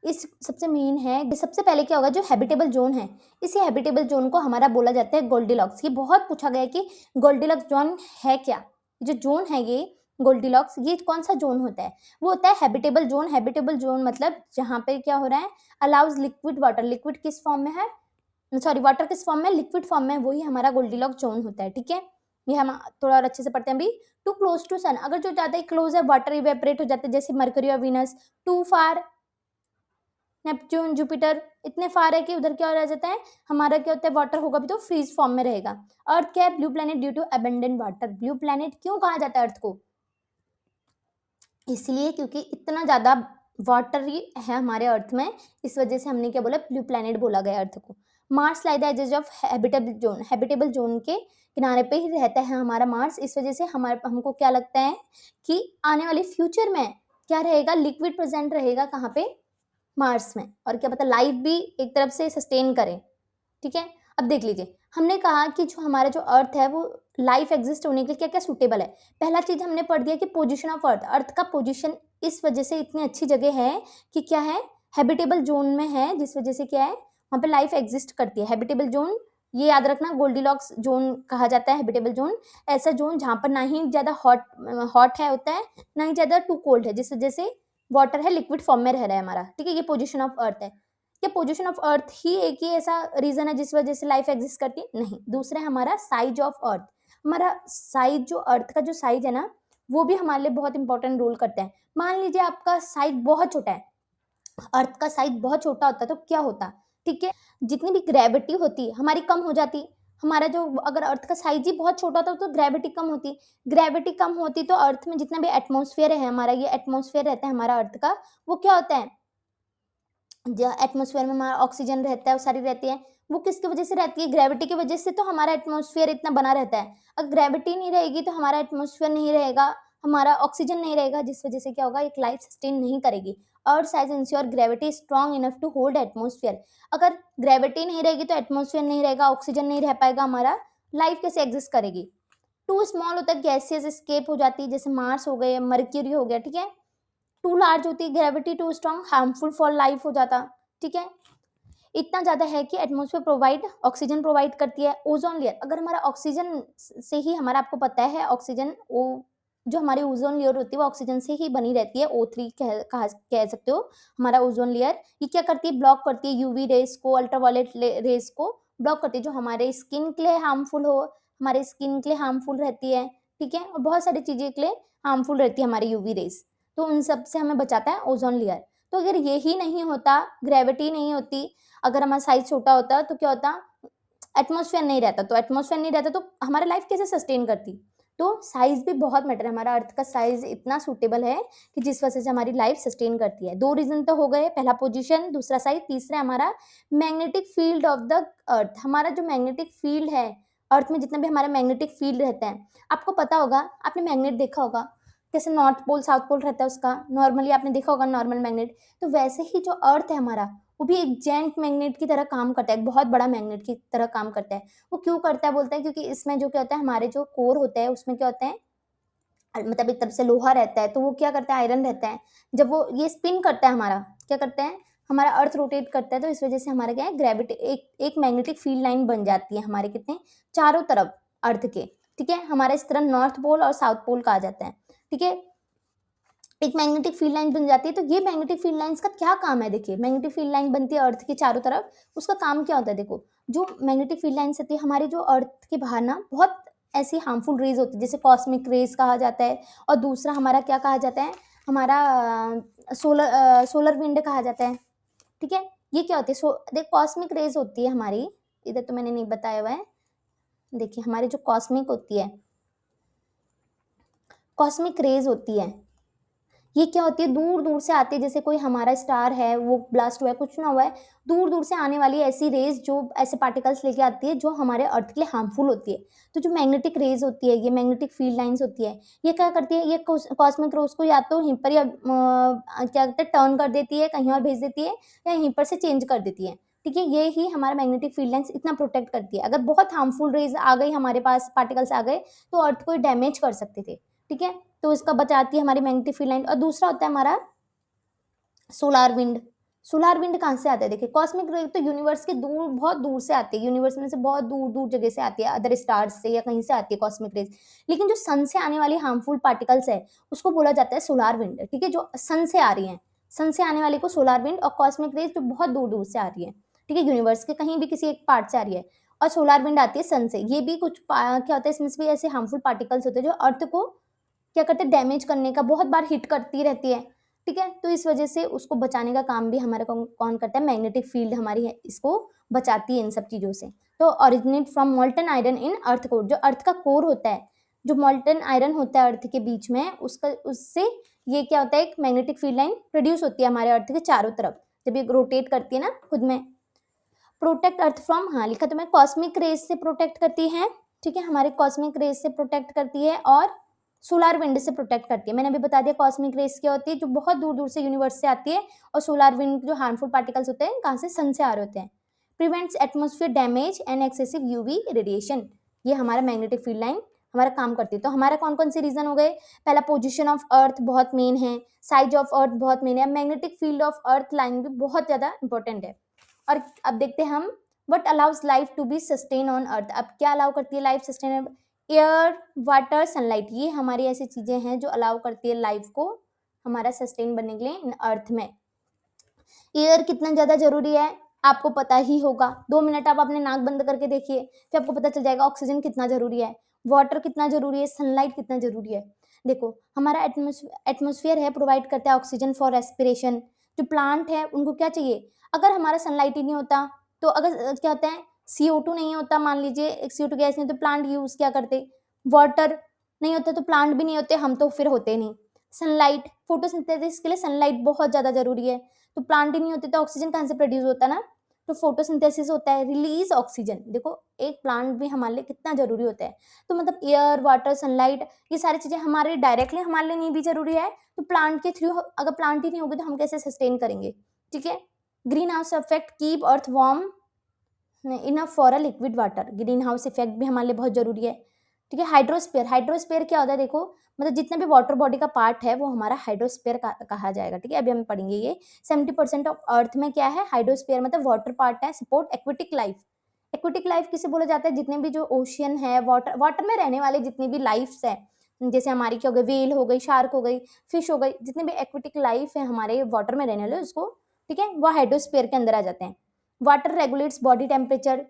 इस सबसे मेन है, सबसे पहले क्या होगा, जो हैबिटेबल जोन है, इसी हैबिटेबल जोन को हमारा बोला जाता है गोल्डीलॉक्स। ये बहुत पूछा गया है कि गोल्डीलॉक्स जोन है क्या, जो जोन है ये गोल्डीलॉक्स, ये कौन सा जोन होता है, वो होता है हैबिटेबल जोन। हैबिटेबल जोन मतलब जहाँ पे क्या हो रहा है, अलाउज लिक्विड वाटर, लिक्विड किस फॉर्म में है, सॉरी वाटर किस फॉर्म में, लिक्विड फॉर्म में, वही हमारा गोल्डीलॉक्स जोन होता है, ठीक है। ये हम थोड़ा और अच्छे से पढ़ते हैं अभी। टू क्लोज टू सन, अगर जो ज़्यादा क्लोज है वाटर इवेपरेट हो जाता है, जैसे मरकरी और Venus. Too far, Neptune, Jupiter इतने फार है कि उधर क्या रह जाता है, हमारा क्या होता है, वाटर होगा भी तो फ्रीज फॉर्म में रहेगा। अर्थ क्या है, blue planet due to abundant water. Blue planet क्यों कहा जाता है अर्थ को, इसलिए क्योंकि इतना ज़्यादा वाटर ही है हमारे अर्थ में, इस वजह से हमने क्या बोला, ब्लू प्लैनेट बोला गया अर्थ को। Mars lie the edges of habitable zone के किनारे पे ही रहता है हमारा मार्स। इस वजह से हमको क्या लगता है कि आने वाले फ्यूचर में क्या रहेगा, लिक्विड प्रेजेंट रहेगा कहाँ पे, मार्स में, और क्या पता लाइफ भी एक तरफ से सस्टेन करे। ठीक है, अब देख लीजिए, हमने कहा कि जो हमारा जो अर्थ है वो लाइफ एग्जिस्ट होने के लिए क्या क्या सूटेबल है। पहला चीज हमने पढ़ दिया कि पोजीशन ऑफ अर्थ, अर्थ का पोजीशन इस वजह से इतनी अच्छी जगह है कि क्या है, हैबिटेबल जोन में है, जिस वजह से क्या है वहाँ पे लाइफ एग्जिस्ट करती है। हैबिटेबल जोन, ये याद रखना, गोल्डीलॉक्स जोन कहा जाता है हैबिटेबल जोन, ऐसा जोन जहाँ पर ना ही ज्यादा हॉट है होता है, ना ही ज्यादा टू कोल्ड है, जिस वजह से वाटर है लिक्विड फॉर्म में रह रहा है हमारा। ठीक है, ये पोजीशन ऑफ अर्थ है। क्या पोजीशन ऑफ अर्थ ही एक ही ऐसा रीजन है जिस वजह से लाइफ एग्जिस्ट करती है? नहीं, दूसरा है हमारा साइज ऑफ अर्थ। हमारा साइज, जो अर्थ का जो साइज है ना, वो भी हमारे लिए बहुत इंपॉर्टेंट रोल करता है। मान लीजिए आपका साइज बहुत छोटा है, अर्थ का साइज बहुत छोटा होता तो क्या होता, ठीक है, जितनी भी ग्रेविटी होती हमारी कम हो जाती। हमारा जो, अगर अर्थ का साइज ही बहुत छोटा होता तो ग्रेविटी कम होती, ग्रेविटी कम होती तो अर्थ में जितना भी एटमॉस्फेयर है हमारा, ये एटमॉस्फेयर रहता है हमारा अर्थ का, वो क्या होता है, जो एटमॉस्फेयर में हमारा ऑक्सीजन रहता है, वो सारी रहती है, वो किसकी वजह से रहती है, ग्रेविटी की वजह से, तो हमारा एटमॉस्फेयर इतना बना रहता है। अगर ग्रेविटी नहीं रहेगी तो हमारा एटमॉस्फेयर नहीं रहेगा, हमारा ऑक्सीजन नहीं रहेगा, जिस वजह से क्या होगा, एक लाइफ सस्टेन नहीं करेगी। Earth size ensure gravity strong enough to hold atmosphere. अगर ग्रेविटी नहीं रहेगी तो एटमॉस्फेयर नहीं रहेगा, ऑक्सीजन नहीं रह पाएगा, हमारा लाइफ कैसे एग्जिस्ट करेगी। टू स्मॉल होता है, गैसेस एस्केप हो जाती है, जैसे मार्स हो गए, मर्क्यूरी हो गया। ठीक है, टू लार्ज होती है gravity, too strong, harmful for life हो जाता। ठीक है, इतना ज़्यादा है कि एटमॉस्फेयर प्रोवाइड, ऑक्सीजन प्रोवाइड करती है। ओजोन लेयर, अगर हमारा ऑक्सीजन से ही, हमारा आपको पता है ऑक्सीजन, वो जो हमारी ओजोन लेयर होती है वो ऑक्सीजन से ही बनी रहती है, O3 कह सकते हो हमारा ओजोन लेयर। ये क्या करती है, ब्लॉक करती है यूवी रेस को, अल्ट्रावायलेट रेस को ब्लॉक करती है, जो हमारे स्किन के लिए हार्मफुल हो, हमारे स्किन के लिए हार्मफुल रहती है। ठीक है, और बहुत सारी चीज़ें के लिए हार्मफुल रहती है हमारी यूवी रेस, तो उन सब से हमें बचाता है ओजोन लेयर। तो अगर ये ही नहीं होता, ग्रेविटी नहीं होती, अगर हमारा साइज छोटा होता तो क्या होता, एटमॉस्फेयर नहीं रहता, तो एटमॉस्फेयर नहीं रहता तो हमारा लाइफ कैसे सस्टेन करती। तो साइज भी बहुत मैटर है, हमारा अर्थ का साइज इतना सूटेबल है कि जिस वजह से हमारी लाइफ सस्टेन करती है। दो रीजन तो हो गए, पहला पोजीशन, दूसरा साइज, तीसरा हमारा मैग्नेटिक फील्ड ऑफ द अर्थ। हमारा जो मैग्नेटिक फील्ड है अर्थ में, जितना भी हमारा मैग्नेटिक फील्ड रहता है, आपको पता होगा, आपने मैग्नेट देखा होगा कैसे नॉर्थ पोल साउथ पोल रहता है उसका, नॉर्मली आपने देखा होगा नॉर्मल मैग्नेट, तो वैसे ही जो अर्थ है हमारा, वो भी एक जेंट मैग्नेट की तरह काम करता है, एक बहुत बड़ा मैग्नेट की तरह काम करता है। वो क्यों करता है, बोलता है क्योंकि इसमें जो क्या होता है, हमारे जो कोर होता है उसमें क्या होता है, मतलब एक तरफ से लोहा रहता है, तो वो क्या करता है, आयरन रहता है, जब वो ये स्पिन करता है, हमारा क्या करता है, हमारा अर्थ रोटेट करता है, तो इस वजह से हमारा क्या है, ग्रेविटी, एक मैग्नेटिक फील्ड लाइन बन जाती है हमारे कितने, चारों तरफ अर्थ के। ठीक है, हमारा इस तरह नॉर्थ पोल और साउथ पोल कहा जाता है। ठीक है, एक मैग्नेटिक फील्ड लाइन बन जाती है। तो ये मैग्नेटिक फील्ड लाइंस का क्या काम है, देखिए, मैग्नेटिक फील्ड लाइन बनती है अर्थ के चारों तरफ, उसका काम क्या होता है, देखो, जो मैग्नेटिक फील्ड लाइंस होती है हमारी, जो अर्थ के बाहर ना बहुत ऐसी हार्मफुल रेज होती है, जैसे कॉस्मिक रेज कहा जाता है, और दूसरा हमारा क्या कहा जाता है, हमारा सोलर विंड कहा जाता है। ठीक है, ये क्या होती है, देख, कॉस्मिक रेज होती है हमारी, इधर तो मैंने नहीं बताया हुआ है, देखिए, हमारी जो कॉस्मिक होती है, कॉस्मिक रेज होती है, ये क्या होती है, दूर दूर से आती है, जैसे कोई हमारा स्टार है वो ब्लास्ट हुआ है, कुछ ना हुआ है, दूर दूर से आने वाली ऐसी रेज, जो ऐसे पार्टिकल्स लेके आती है जो हमारे अर्थ के लिए हार्मफुल होती है। तो जो मैग्नेटिक रेज होती है, ये मैग्नेटिक फील्ड लाइंस होती है, ये क्या करती है, ये कॉस्मिक रेज को या तो यहीं पर, या क्या कहते हैं, टर्न कर देती है, कहीं और भेज देती है, या यहीं पर से चेंज कर देती है। ठीक है, ये ही हमारा मैग्नेटिक फील्ड लाइंस इतना प्रोटेक्ट करती है। अगर बहुत हार्मफुल रेज आ गई हमारे पास, पार्टिकल्स आ गए, तो अर्थ को डैमेज कर सकते थे। ठीक है, तो इसका बचाती है हमारी मैग्नेटिक फील्ड लाइन। और दूसरा होता है हमारा सोलार विंड। सोलार विंड कहाँ से आता है, देखिए, कॉस्मिक रे तो यूनिवर्स के दूर, बहुत दूर से आती है, यूनिवर्स में से बहुत दूर दूर जगह से आती है, अदर स्टार्स से या कहीं से आती है कॉस्मिक रेज। लेकिन जो सन से आने वाली हार्मफुल पार्टिकल्स है, उसको बोला जाता है सोलार विंड। ठीक है, जो सन से आ रही है, सन से आने वाली को सोलार विंड, और कॉस्मिक रेज जो बहुत दूर दूर से आ रही है, ठीक है, यूनिवर्स के कहीं भी किसी एक पार्ट से आ रही है, और सोलार विंड आती है सन से। ये भी कुछ क्या होता है, इसमें से भी ऐसे हार्मफुल पार्टिकल्स होते हैं जो अर्थ को क्या करते हैं, डैमेज करने का, बहुत बार हिट करती रहती है। ठीक है, तो इस वजह से उसको बचाने का काम भी हमारा कौन करता है, मैग्नेटिक फील्ड हमारी है, इसको बचाती है इन सब चीज़ों से। तो originate from molten iron in earth core, जो अर्थ का कोर होता है, जो मोल्टन आयरन होता है अर्थ के बीच में, उसका, उससे ये क्या होता है, एक मैग्नेटिक फील्ड लाइन प्रोड्यूस होती है हमारे अर्थ के चारों तरफ जब ये रोटेट करती है ना खुद में। प्रोटेक्ट अर्थ फ्रॉम, हाँ लिखा तो मैं, कॉस्मिक रेज से प्रोटेक्ट करती है, ठीक है, हमारे कॉस्मिक रेज से प्रोटेक्ट करती है और सोलार विंड से प्रोटेक्ट करती है। मैंने अभी बता दिया कॉस्मिक रेज क्या होती है, जो बहुत दूर दूर से यूनिवर्स से आती है, और सोलार विंड जो हार्मफुल पार्टिकल्स होते हैं कहाँ से, सन से आ रहे होते हैं। Prevents atmosphere damage and excessive UV radiation, ये हमारा मैग्नेटिक फील्ड लाइन हमारा काम करती है। तो हमारा कौन कौन से रीजन हो गए, पहला पोजीशन ऑफ अर्थ बहुत मेन है, साइज ऑफ अर्थ बहुत मेन है, magnetic field of earth line भी बहुत ज़्यादा इंपॉर्टेंट है। और अब देखते हैं हम, what allows life to be sustain on earth, अब क्या अलाउ करती है life sustain, air water sunlight, ये हमारी ऐसी चीजें हैं जो अलाउ करती है लाइफ को हमारा सस्टेन बनने के लिए इन अर्थ में। एयर कितना ज्यादा जरूरी है आपको पता ही होगा, 2 मिनट आप अपने नाक बंद करके देखिए फिर आपको पता चल जाएगा ऑक्सीजन कितना जरूरी है, वाटर कितना जरूरी है, सनलाइट कितना जरूरी है। देखो हमारा एटमोस्फियर है, प्रोवाइड करता है ऑक्सीजन फॉर रेस्पिरेशन। जो प्लांट है उनको क्या चाहिए, अगर हमारा सनलाइट ही नहीं होता तो अगर क्या होता है, CO2 नहीं होता, मान लीजिए CO2 गैस नहीं, तो प्लांट यूज क्या करते, वाटर नहीं होता तो प्लांट भी नहीं होते, हम तो फिर होते नहीं। सनलाइट, फोटोसिंथेसिस के लिए सनलाइट बहुत ज्यादा जरूरी है, तो प्लांट ही नहीं होते तो ऑक्सीजन कहाँ से प्रोड्यूस होता है ना, तो फोटोसिंथेसिस होता है, रिलीज ऑक्सीजन। देखो एक प्लांट भी हमारे लिए कितना जरूरी होता है। तो मतलब एयर वाटर सनलाइट ये सारी चीजें हमारे डायरेक्टली हमारे लिए नहीं भी जरूरी है, तो प्लांट के थ्रू, अगर प्लांट ही नहीं होगी तो हम कैसे सस्टेन करेंगे, ठीक है। Green house effect keep earth warm enough for a liquid water, green house effect भी हमारे लिए बहुत जरूरी है, ठीक है। हाइड्रोस्फीयर, हाइड्रोस्फीयर क्या होता है, देखो मतलब जितना भी वाटर बॉडी का पार्ट है वो हमारा हाइड्रोस्फीयर कहा जाएगा, ठीक है। अभी हम पढ़ेंगे ये 70% ऑफ अर्थ में क्या है, हाइड्रोस्फीयर मतलब वाटर पार्ट है, support aquatic life. Aquatic life किसे बोला जाता है, जितने भी जो ओशियन है, वाटर वाटर में रहने वाले जितनी भी लाइफ्स है, जैसे हमारी क्या हो गई, वेल हो गई, शार्क हो गई, फिश हो गई, जितने भी एक्वेटिक लाइफ है हमारे वाटर में रहने वाले उसको, ठीक है, वो हाइड्रोस्फीयर के अंदर आ जाते हैं। Water regulates body temperature,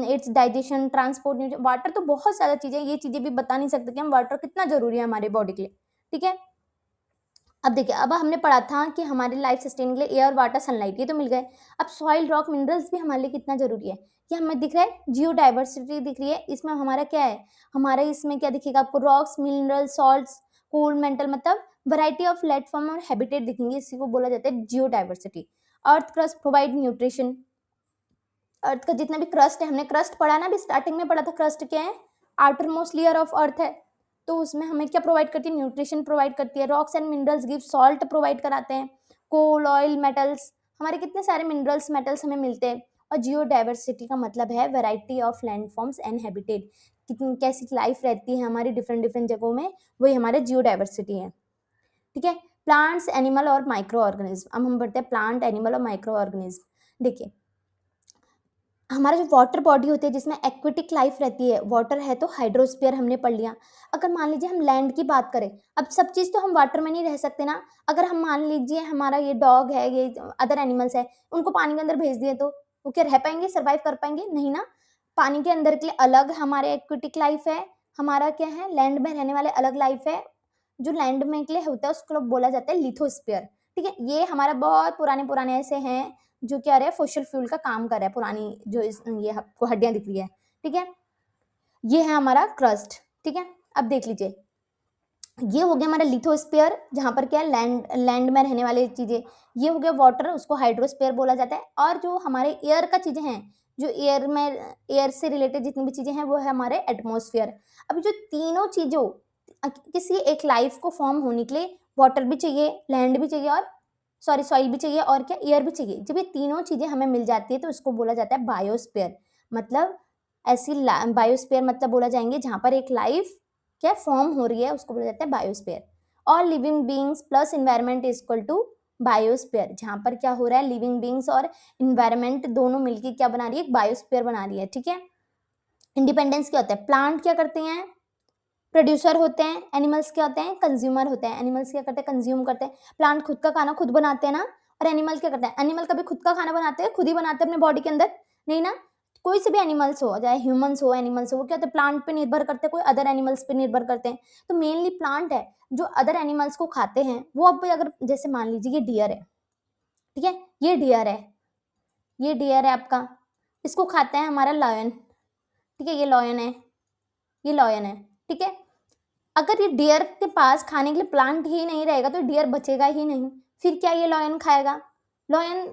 it's digestion, transport, water तो बहुत सारा चीजें, ये चीजें भी बता नहीं सकते कि हम वाटर कितना जरूरी है हमारे बॉडी के लिए, ठीक है। अब देखिए, अब हमने पढ़ा था कि हमारी लाइफ सस्टेन के लिए एयर वाटर सनलाइट, ये तो मिल गए। अब सॉइल रॉक मिनरल्स भी हमारे लिए कितना जरूरी है, ये हमें दिख रहा है, जियो डाइवर्सिटी दिख रही है, इसमें हमारा क्या है, हमारे इसमें क्या दिखेगा आपको, rocks mineral salts cold mantle, मतलब वैरायटी ऑफ प्लेटफॉर्म और हैबिटेट दिखेंगे, इसी को बोला जाता है geo diversity. Earth crust provide nutrition, earth का जितना भी क्रस्ट है, हमने क्रस्ट पढ़ा ना, अभी स्टार्टिंग में पढ़ा था क्रस्ट क्या है, outer most layer of earth है, तो उसमें हमें क्या प्रोवाइड करती है, न्यूट्रिशन प्रोवाइड करती है। Rocks and minerals give salt provide कराते हैं, कोल ऑयल मेटल्स, हमारे कितने सारे मिनरल्स मेटल्स हमें मिलते हैं। और जियो डाइवर्सिटी का मतलब है variety of landforms and habitat, कितनी कैसी लाइफ रहती है हमारी डिफरेंट डिफरेंट जगहों में, वही हमारे जियो डाइवर्सिटी है, ठीक है। प्लांट्स एनिमल और माइक्रो ऑर्गेनिज्म, अब हम बढ़ते हैं प्लांट एनिमल और माइक्रो ऑर्गेनिज्म। देखिए हमारा जो वाटर बॉडी होती है जिसमें एक्वेटिक लाइफ रहती है, वाटर है तो हाइड्रोस्फीयर हमने पढ़ लिया। अगर मान लीजिए हम लैंड की बात करें, अब सब चीज़ तो हम वाटर में नहीं रह सकते ना, अगर हम मान लीजिए हमारा ये डॉग है, ये अदर एनिमल्स है, उनको पानी के अंदर भेज दिए तो वो क्या रह पाएंगे, सर्वाइव कर पाएंगे, नहीं ना। पानी के अंदर के लिए अलग हमारे एक्वेटिक लाइफ है, हमारा क्या है लैंड में रहने वाले अलग लाइफ है। जो लैंड में के लिए होता है उसको बोला जाता है लिथोस्फीयर, ठीक है। ये हमारा बहुत पुराने पुराने ऐसे हैं जो क्या रहा है, फॉसिल फ्यूल का काम कर रहा है, पुरानी जो ये आपको हड्डियां दिख रही है, ठीक है। ये है हमारा क्रस्ट, ठीक है। अब देख लीजिए, ये हो गया हमारा लिथोस्फीयर, जहां पर क्या है लैंड में रहने वाली चीजें, ये हो गया वाटर, उसको हाइड्रोस्फीयर बोला जाता है। और जो हमारे एयर का चीजें हैं, जो एयर में, एयर से रिलेटेड जितनी भी चीजें हैं वो है हमारे एटमोस्फियर। अब जो तीनों चीजों, किसी एक लाइफ को फॉर्म होने के लिए वाटर भी चाहिए, लैंड भी चाहिए, और सॉइल भी चाहिए, और क्या एयर भी चाहिए। जब ये तीनों चीजें हमें मिल जाती है तो इसको बोला जाता है बायोस्फीयर। मतलब ऐसी बायोस्फीयर मतलब बोला जाएंगे जहां पर एक लाइफ क्या फॉर्म हो रही है, उसको बोला जाता है बायोस्फीयर। और living beings plus environment is equal to biosphere, जहां पर क्या हो रहा है, लिविंग बींग्स और इन्वायरमेंट दोनों मिलकर क्या बना रही है, एक बायोस्फीयर बना रही है, ठीक है। इंडिपेंडेंस क्या होता है, प्लांट क्या करते हैं, प्रोड्यूसर होते हैं, एनिमल्स क्या होते हैं, कंज्यूमर होते हैं। एनिमल्स क्या करते हैं, कंज्यूम करते हैं, प्लांट खुद का खाना खुद बनाते हैं ना, और एनिमल क्या करते हैं, एनिमल कभी खुद का खाना बनाते हैं, खुद ही बनाते हैं अपने बॉडी के अंदर, नहीं ना। कोई से भी एनिमल्स हो, चाहे ह्यूमंस हो एनिमल्स हो, वो क्या होते हैं, प्लांट पे निर्भर करते हैं, कोई अदर एनिमल्स पे निर्भर करते हैं। तो मेनली प्लांट है जो अदर एनिमल्स को खाते हैं। वो अब अगर जैसे मान लीजिए ये डियर है, ठीक है, ये डियर है, ये डियर है आपका, इसको खाता है हमारा लॉयन, ठीक है, ये लॉयन है, ये लॉयन है, ठीक है। अगर ये डियर के पास खाने के लिए प्लांट ही नहीं रहेगा तो डियर बचेगा ही नहीं, फिर क्या ये लॉयन खाएगा? लॉयन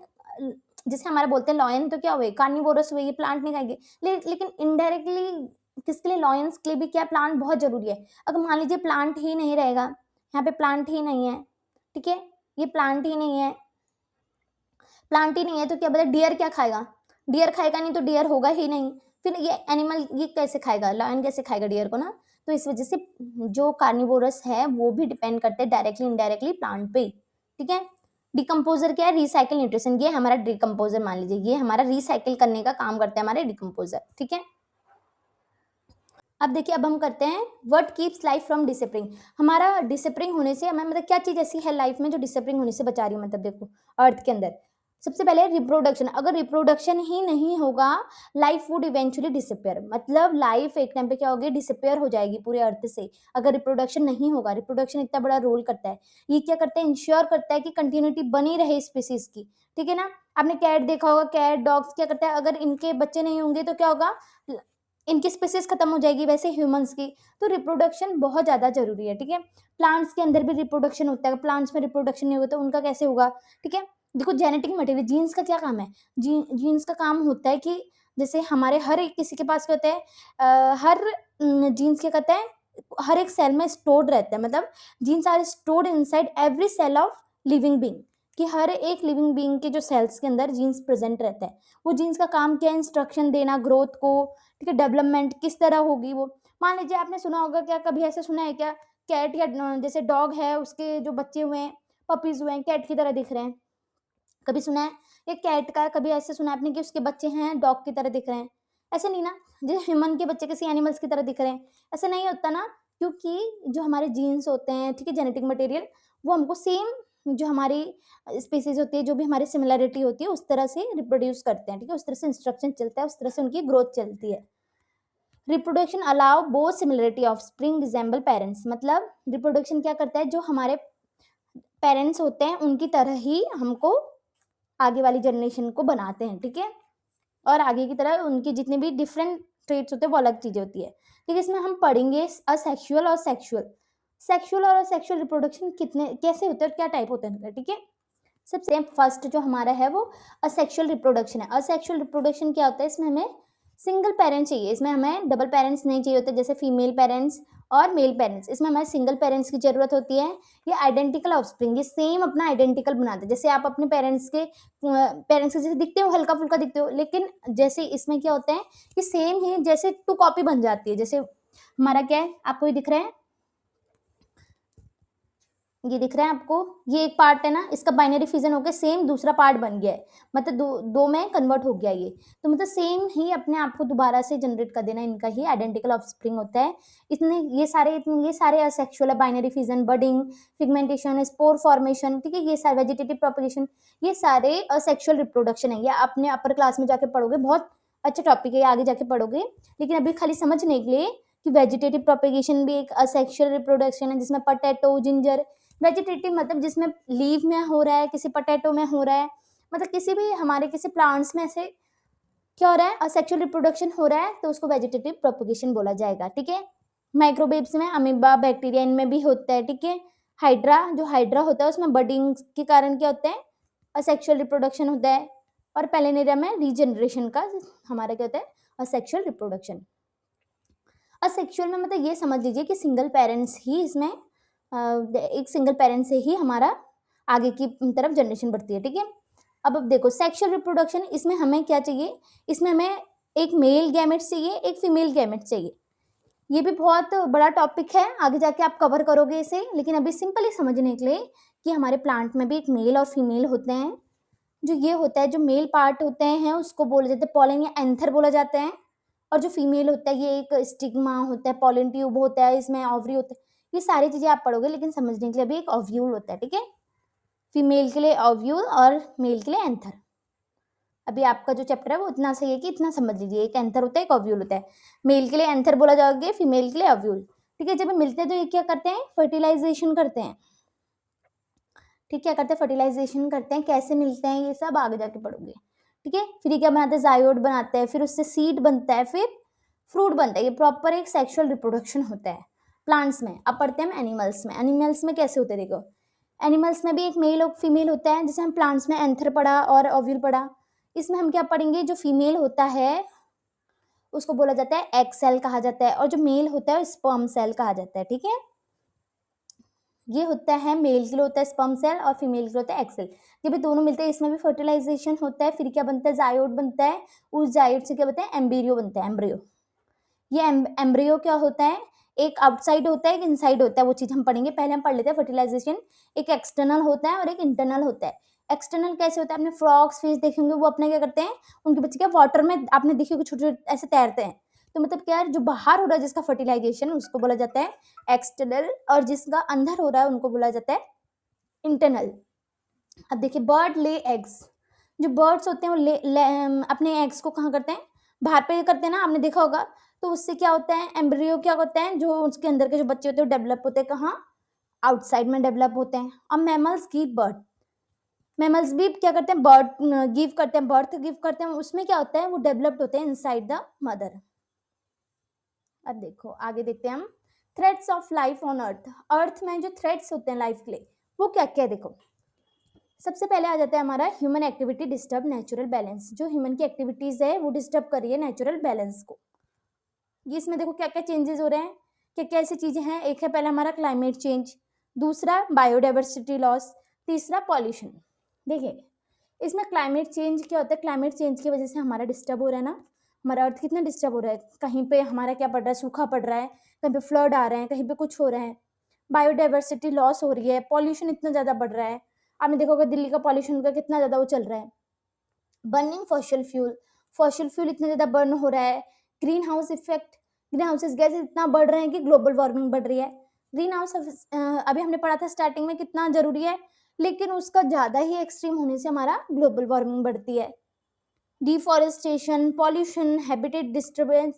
जैसे हमारा बोलते हैं लॉयन तो क्या हुए, कार्निवोरस हुए, ये प्लांट नहीं खाएंगे। लेकिन इनडायरेक्टली किसके लिए, लॉयंस के लिए भी क्या प्लांट बहुत जरूरी है। अगर मान लीजिए प्लांट ही नहीं रहेगा, यहाँ पे प्लांट ही नहीं है, ठीक है, ये प्लांट ही नहीं है, प्लांट ही नहीं है तो क्या बता, डियर क्या खाएगा? डियर खाएगा नहीं तो डियर होगा ही नहीं, फिर ये एनिमल ये कैसे खाएगा, लायन कैसे खाएगा डियर को ना। तो इस वजह से जो कार्निवोरस है वो भी डिपेंड करते हैं डायरेक्टली इनडायरेक्टली प्लांट पे, ठीक है। डिकम्पोजर क्या है, रिसाइकिल न्यूट्रिशन, ये हमारा डिकम्पोजर मान लीजिए, ये हमारा रिसाइकिल करने का काम करता है हमारे डिकम्पोजर, ठीक है। अब देखिए, अब हम करते हैं what keeps life from disappearing. हमारा डिसअपियरिंग होने से हमें मतलब क्या चीज़ ऐसी है लाइफ में जो डिसअपियरिंग होने से बचा रही है, मतलब देखो अर्थ के अंदर सबसे पहले रिप्रोडक्शन। अगर रिप्रोडक्शन ही नहीं होगा लाइफ वुड इवेंचुअली डिसअपियर, मतलब लाइफ एक टाइम पे क्या होगी, डिसअपियर हो जाएगी पूरे अर्थ से अगर रिप्रोडक्शन नहीं होगा। रिप्रोडक्शन इतना बड़ा रोल करता है, ये क्या करता है, इंश्योर करता है कि कंटिन्यूटी बनी रहे स्पीसीज की, ठीक है ना। आपने कैट देखा होगा, कैट डॉग्स क्या करता है, अगर इनके बच्चे नहीं होंगे तो क्या होगा, इनकी स्पीसीज खत्म हो जाएगी, वैसे ह्यूमंस की। तो रिप्रोडक्शन बहुत ज़्यादा जरूरी है, ठीक है। प्लांट्स के अंदर भी रिप्रोडक्शन होता है, प्लांट्स में रिप्रोडक्शन नहीं होगा तो उनका कैसे होगा, ठीक है। देखो जेनेटिक मटेरियल, जीन्स का क्या काम है, जीन्स का काम होता है कि जैसे हमारे हर एक किसी के पास क्या होता है, हर जीन्स क्या कहता है, हर एक सेल में स्टोर्ड रहता है, मतलब genes are stored inside every cell of living being, कि हर एक लिविंग बीइंग के जो सेल्स के अंदर जीन्स प्रेजेंट रहता है। वो जीन्स का काम क्या है, इंस्ट्रक्शन देना ग्रोथ को, ठीक है, डेवलपमेंट किस तरह होगी वो। मान लीजिए आपने सुना होगा, क्या कभी ऐसे सुना है क्या, कैट या जैसे डॉग है उसके जो बच्चे हुए हैं, पपीज हुए हैं, कैट की तरह दिख रहे हैं, कभी सुना है? ये कैट का कभी ऐसे सुना है आपने कि उसके बच्चे हैं डॉग की तरह दिख रहे हैं? ऐसे नहीं ना, जैसे ह्यूमन के बच्चे किसी एनिमल्स की तरह दिख रहे हैं, ऐसे नहीं होता ना, क्योंकि जो हमारे जीन्स होते हैं, ठीक है, जेनेटिक मटेरियल, वो हमको सेम जो हमारी स्पीसीज होती है, जो भी हमारी सिमिलरिटी होती है उस तरह से रिप्रोड्यूस करते हैं, ठीक है, उस तरह से इंस्ट्रक्शन चलता है, उस तरह से उनकी ग्रोथ चलती है। Reproduction allow both similarity of spring resemble parents, मतलब रिप्रोडक्शन क्या करता है, जो हमारे पेरेंट्स होते हैं उनकी तरह ही हमको आगे वाली जनरेशन को बनाते हैं, ठीक है। और आगे की तरह उनके जितने भी डिफरेंट ट्रेट्स होते हैं वो अलग चीजें होती है, ठीक है। इसमें हम पढ़ेंगे असेक्सुअल और सेक्सुअल, सेक्सुअल और असेक्सुअल रिप्रोडक्शन कितने कैसे होते हैं और क्या टाइप होते हैं, ठीक है। सबसे फर्स्ट जो हमारा है वो असेक्सुअल रिप्रोडक्शन है। असेक्सुअल रिप्रोडक्शन क्या होता है, इसमें हमें सिंगल पेरेंट्स चाहिए, इसमें हमें डबल पेरेंट्स नहीं चाहिए होते, जैसे फीमेल पेरेंट्स और मेल पेरेंट्स, इसमें हमें सिंगल पेरेंट्स की जरूरत होती है। ये आइडेंटिकल ऑफस्प्रिंग, ये सेम अपना आइडेंटिकल बनाते हैं, जैसे आप अपने पेरेंट्स के जैसे दिखते हो, हल्का फुल्का दिखते हो, लेकिन जैसे इसमें क्या होता है कि सेम ही जैसे टू कॉपी बन जाती है। जैसे हमारा क्या है, आपको ये दिख रहा है, ये दिख रहा है आपको, ये एक पार्ट है ना, इसका बाइनरी फिजन होकर सेम दूसरा पार्ट बन गया है, मतलब दो में कन्वर्ट हो गया ये। तो मतलब सेम ही अपने आप को दोबारा से जनरेट कर देना, इनका ही आइडेंटिकल ऑफस्प्रिंग होता है। ये सारे असेक्सुअल है, binary fission, budding, pigmentation, spore formation, ठीक है, ये सारे वेजिटेटिव प्रोपगेशन, ये सारे असेक्सुअल रिप्रोडक्शन है। ये आपने अपर क्लास में जाके पढ़ोगे, बहुत अच्छा टॉपिक है, आगे जाके पढ़ोगे, लेकिन अभी खाली समझने के लिए कि वेजिटेटिव प्रोपगेशन भी एक असेक्सुअल रिप्रोडक्शन है, जिसमें पोटैटो, जिंजर, वेजिटेटिव मतलब जिसमें लीव में हो रहा है, किसी पोटैटो में हो रहा है, मतलब किसी भी हमारे किसी प्लांट्स में ऐसे क्या हो रहा है, असेक्सुअल रिप्रोडक्शन हो रहा है, तो उसको वेजिटेटिव प्रोपगेशन बोला जाएगा, ठीक है। माइक्रोवेव्स में अमीबा, बैक्टीरिया, इनमें भी होता है, ठीक है। हाइड्रा होता है उसमें बडिंग के कारण क्या होता है, असेक्सुअल रिप्रोडक्शन होता है। और पेलेनेरिया में रीजनरेशन का हमारा क्या होता है, असेक्सुअल रिप्रोडक्शन। असेक्सुअल में मतलब ये समझ लीजिए कि सिंगल पेरेंट्स ही इसमें एक सिंगल पेरेंट से ही हमारा आगे की तरफ जनरेशन बढ़ती है, ठीक है। अब देखो सेक्सुअल रिप्रोडक्शन, इसमें हमें क्या चाहिए, इसमें हमें एक मेल गैमेट्स चाहिए, एक फीमेल गैमेट्स चाहिए। ये भी बहुत बड़ा टॉपिक है, आगे जाके आप कवर करोगे इसे, लेकिन अभी सिंपली समझने के लिए कि हमारे प्लांट में भी एक मेल और फीमेल होते हैं। जो ये होता है, जो मेल पार्ट होते हैं उसको बोले जाते हैं पॉलन या एंथर बोला जाता है, और जो फीमेल होता है ये एक स्टिग्मा होता है, पॉलन ट्यूब होता है, इसमें ओवरी होता है। ये सारी चीजें आप पढ़ोगे, लेकिन समझने के लिए अभी एक ओव्यूल होता है, ठीक है। फीमेल के लिए ओव्यूल और मेल के लिए एंथर। अभी आपका जो चैप्टर है वो इतना सही है कि इतना समझ लीजिए, एक एंथर होता है, एक ओव्यूल होता है। मेल के लिए एंथर बोला जाओगे, फीमेल के लिए ओव्यूल, ठीक है। जब मिलते हैं तो ये क्या करते हैं, फर्टिलाइजेशन करते हैं, ठीक, क्या करते हैं, फर्टिलाइजेशन करते हैं। कैसे मिलते हैं ये सब आगे जाके पढ़ोगे, ठीक है। फिर क्या बनाते हैं, जायोड बनाते हैं, फिर उससे सीड बनता है, फिर फ्रूट बनता है। ये प्रॉपर एक सेक्सुअल रिप्रोडक्शन होता है। प्लांट्स में। अब पढ़ते हैं हम एनिमल्स में। एनिमल्स में कैसे होते हैं देखो, एनिमल्स में भी एक मेल और फीमेल होता है। जैसे हम प्लांट्स में एंथर पढ़ा और ओव्यूल पढ़ा, इसमें हम क्या पढ़ेंगे, जो फीमेल होता है उसको बोला जाता है एग सेल कहा जाता है, और जो मेल होता है स्पर्म सेल कहा जाता है। ठीक है, ये होता है मेल के लिए होता है स्पर्म सेल और फीमेल के लिए होता है एग सेल। जब ये दोनों मिलते हैं इसमें भी फर्टिलाइजेशन होता है, फिर क्या बनता है, जायोड बनता है, उस जायोड से क्या बनता है, एम्ब्रियो बनता है। एम्ब्रियो, ये एम्ब्रियो क्या होता है, एक आउटसाइड होता है, एक इनसाइड होता है, वो चीज हम पढ़ेंगे। पहले हम पढ़ लेते हैं फर्टिलाइजेशन। एक एक्सटर्नल होता है और एक इंटरनल होता है। एक्सटर्नल कैसे होता है, आपने फ्रॉग्स फिश देखेंगे, वो अपने क्या करते हैं, उनके बच्चे क्या वाटर में आपने देखे होंगे छोटे छोटे ऐसे तैरते हैं। तो मतलब क्या है, जो बाहर हो रहा है जिसका फर्टिलाइजेशन उसको बोला जाता है एक्सटर्नल, और जिसका अंदर हो रहा है उनको बोला जाता है इंटरनल। अब देखिए, बर्ड ले एग्स। जो बर्ड्स होते हैं वो अपने एग्स को कहाँ करते हैं, बाहर पे करते हैं ना, आपने देखा होगा। तो उससे क्या होता है, एम्ब्रियो क्या होता है, जो उसके अंदर के जो बच्चे होते हैं वो डेवलप होते हैं कहाँ, आउटसाइड में डेवलप होते हैं। अब मैमल्स गिव बर्थ, मैमल्स भी क्या करते हैं, बर्थ गिव करते हैं, बर्थ गिव करते हैं। उसमें क्या होता है, वो डेवलप्ड होते हैं इनसाइड द मदर। अब देखो आगे देखते हैं हम, threads of life on earth. Earth में जो थ्रेड्स होते हैं लाइफ के लिए वो क्या क्या है देखो। सबसे पहले आ जाता है हमारा human activity disturb natural balance. जो ह्यूमन की एक्टिविटीज है वो डिस्टर्ब कर रही है नेचुरल बैलेंस को। ये इसमें देखो क्या क्या चेंजेस हो रहे हैं, क्या क्या ऐसी चीजें हैं। एक है पहले हमारा क्लाइमेट चेंज, दूसरा बायोडाइवर्सिटी लॉस, तीसरा पॉल्यूशन। देखिए इसमें क्लाइमेट चेंज क्या होता है, क्लाइमेट चेंज की वजह से हमारा डिस्टर्ब हो रहा है ना, हमारा अर्थ कितना डिस्टर्ब हो रहा है। कहीं पे हमारा क्या पड़ रहा है, सूखा पड़ रहा है, कहीं पे फ्लड आ रहे हैं, कहीं पे कुछ हो रहा है, बायोडाइवर्सिटी लॉस हो रही है, पॉल्यूशन इतना ज़्यादा बढ़ रहा है। आपने देखा होगा दिल्ली का पॉल्यूशन का कितना ज़्यादा वो चल रहा है। Burning fossil fuel, fossil fuel इतना ज़्यादा बर्न हो रहा है। Green house effect, green houses gas इतना बढ़ रहे हैं कि ग्लोबल वार्मिंग बढ़ रही है। ग्रीन हाउस अभी हमने पढ़ा था स्टार्टिंग में कितना जरूरी है, लेकिन उसका ज़्यादा ही एक्सट्रीम होने से हमारा ग्लोबल वार्मिंग बढ़ती है। Deforestation, pollution, habitat disturbance,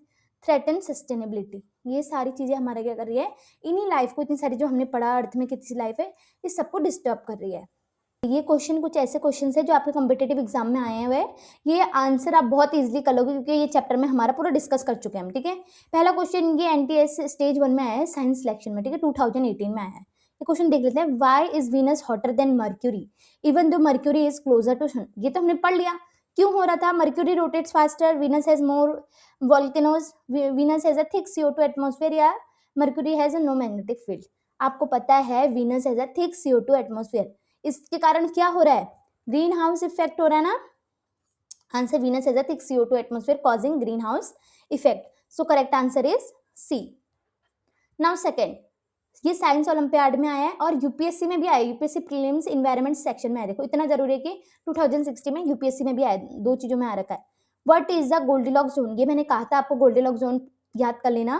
threaten sustainability, ये सारी चीज़ें हमारा क्या कर रही है, इन्हीं लाइफ को, इतनी सारी जो हमने पढ़ा अर्थ में कितनी लाइफ है, इस सबको डिस्टर्ब कर रही है। ये क्वेश्चन कुछ ऐसे क्वेश्चन है जो आपके कॉम्पिटेटिव एग्जाम में आए हुए हैं। ये आंसर आप बहुत इजीली कर लोगे क्योंकि ये चैप्टर में हमारा पूरा डिस्कस कर चुके हैं हम। ठीक है, पहला क्वेश्चन ये एनटीएस स्टेज 1 में आया है, साइंस सिलेक्शन में। ठीक है, 2018 में आया है। ये क्वेश्चन देख लेते हैं, why is Venus hotter than Mercury even though Mercury is closer to sun. ये तो हमने पढ़ लिया, क्यों हो रहा था, Mercury rotates faster, Venus has more volcanoes, Venus has a thick CO2 atmosphere, या Mercury has a no magnetic field. आपको पता है Venus has a thick CO2 atmosphere, इसके कारण क्या हो रहा है, ग्रीन हाउस इफेक्ट हो रहा है ना। Answer, Venus has a thick CO2 atmosphere causing greenhouse effect. So correct answer is C. Now second, ये साइंस ओलंपियाड में आया है और यूपीएससी में भी आया, यूपीएससी प्रीलिम्स एनवायरनमेंट सेक्शन में आया। देखो इतना जरूरी है कि 2060 में यूपीएससी में भी आया, दो चीजों में आ रखा है। What is the Goldilocks zone, ये मैंने कहा था आपको, गोल्डीलॉक्स जोन याद कर लेना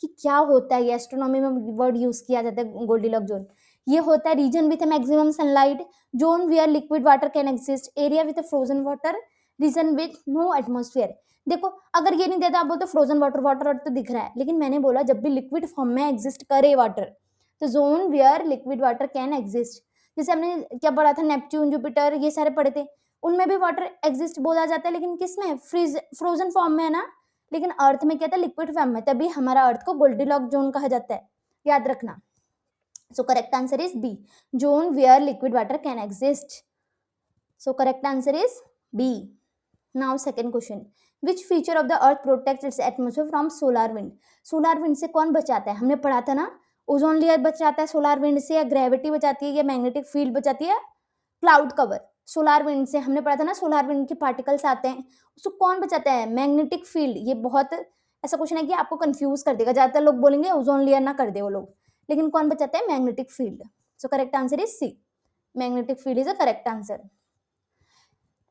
कि क्या होता है। ये एस्ट्रोनॉमी में वर्ड यूज किया जाता है गोल्डीलॉक्स जोन। ये होता है region with maximum sunlight, zone where liquid water can exist, area with frozen water, region with no atmosphere. देखो अगर ये नहीं देता, आप बोलते फ्रोजन वाटर, वाटर तो दिख रहा है, लेकिन मैंने बोला जब भी लिक्विड फॉर्म में एग्जिस्ट करे वाटर, तो zone where liquid water can exist. जैसे हमने क्या पढ़ा था, नेपच्यून, जुपिटर, ये सारे पढ़े थे, उनमें भी वाटर एग्जिस्ट बोला जाता है, लेकिन किस में, फ्रोजन फॉर्म में है ना। लेकिन अर्थ में क्या था, लिक्विड फॉर्म में, तभी हमारा अर्थ को गोल्डीलॉक्स जोन कहा जाता है, याद रखना। So correct answer is B, zone where liquid water can exist. So correct answer is B. Now second question, which feature of the earth protect its atmosphere from solar wind. Solar wind से कौन बचाता है, हमने पढ़ा था ना, ozone layer बचाता है सोलर विंड से, या ग्रेविटी बचाती है, या मैग्नेटिक फील्ड बचाती है, क्लाउड कवर। सोलर विंड से हमने पढ़ा था ना, सोलर विंड के पार्टिकल्स आते हैं, उसको कौन बचाता है, मैग्नेटिक फील्ड। ये बहुत ऐसा क्वेश्चन है कि आपको कंफ्यूज कर देगा, ज्यादातर लोग बोलेंगे ओजोन लेयर ना कर दे वो लोग, लेकिन कौन बचाता है, magnetic field. So correct answer is C, magnetic field is a correct answer.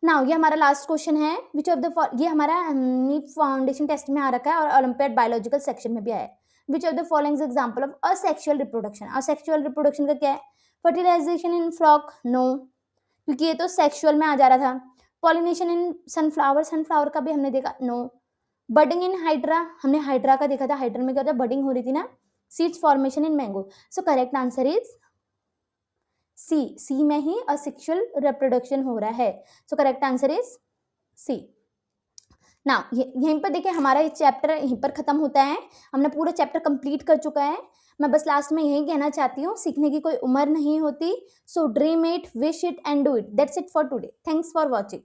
Now ये हमारा लास्ट क्वेश्चन है, विच ऑफ द, ये हमारा नीट फाउंडेशन टेस्ट में आ रखा है और ओलंपियाड बायोलॉजिकल सेक्शन में भी आया है। Which of the following example of asexual reproduction. Asexual reproduction का क्या है, फर्टिलाइजेशन इन फ्लॉक, नो, क्योंकि ये तो सेक्सुअल में आ जा रहा था। पॉलिनेशन इन सनफ्लावर, सनफ्लावर का भी हमने देखा, नो। बडिंग इन हाइड्रा, हमने हाइड्रा का देखा था, हाइड्रा में क्या होता है, बडिंग हो रही थी ना। Seeds formation in mango. So correct answer is C, C में ही असेक्सुअल रिप्रोडक्शन हो रहा है। So correct answer is C. ना यहीं पर देखिए हमारा ये चैप्टर यहीं पर खत्म होता है, हमने पूरा चैप्टर कंप्लीट कर चुका है। मैं बस लास्ट में यही कहना चाहती हूँ, सीखने की कोई उम्र नहीं होती. So dream it, wish it and do it. That's it for today. Thanks for watching.